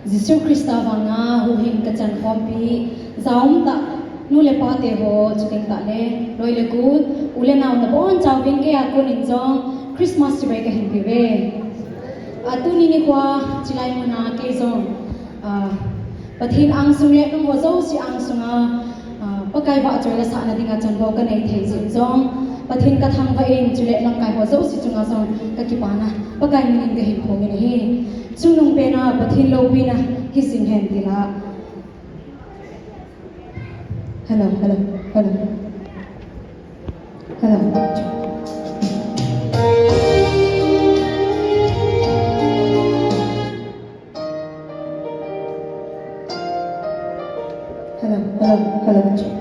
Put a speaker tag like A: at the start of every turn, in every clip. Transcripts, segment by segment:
A: Giêsu Christa vanga hu hin ka chan khompi zaum ta nu le pa te ho chuting ta le loi le ku ule naw na bon chaw bin ke akon in jong Christmas ti bai ka hin pi ve atu ni ni kwa chilai mona ke jong pathin ang sung le nong ho zo si ang sunga pakai ba choi la sa na dinga chan bo ka nei thei jin jong pathin ka thang va en chule lam kai ho zo si chunga jong ka ki pa na pakai ni ning ka hin khong ni hi chung nong pe na pathin lo pi na hi sin hen ti la hello hello hello hello hello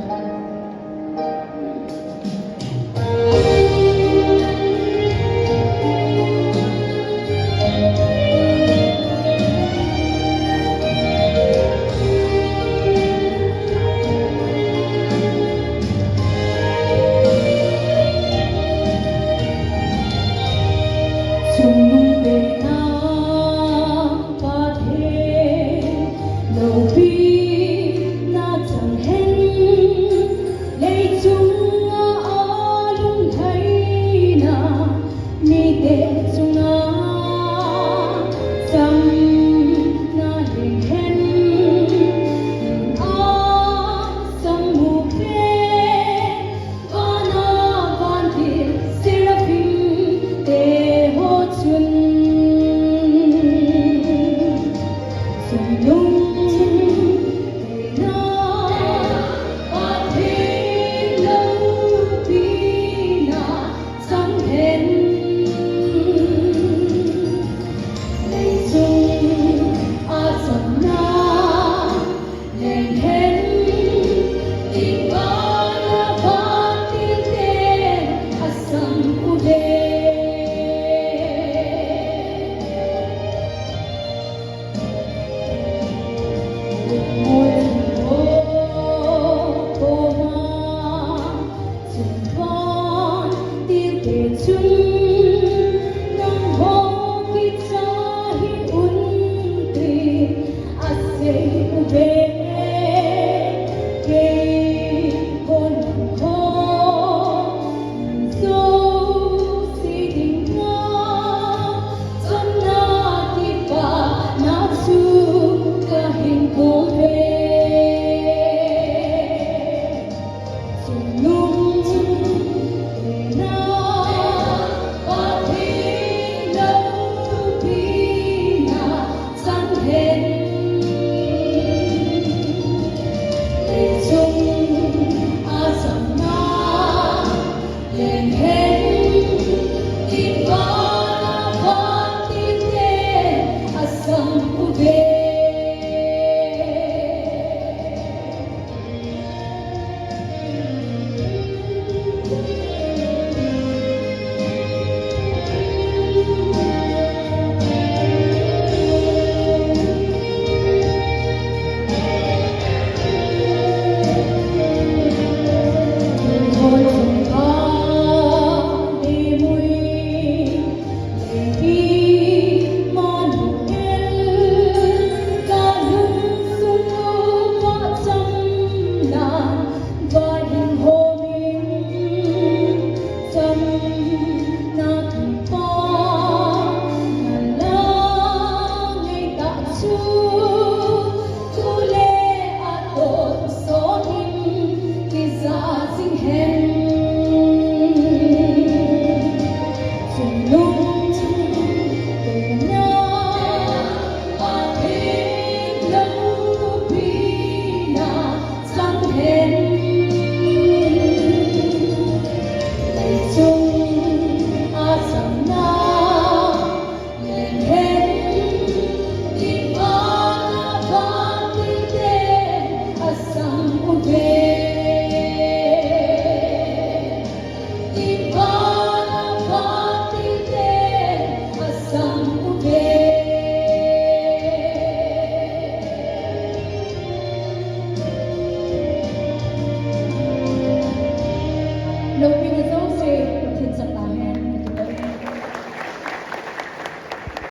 B: Ooh.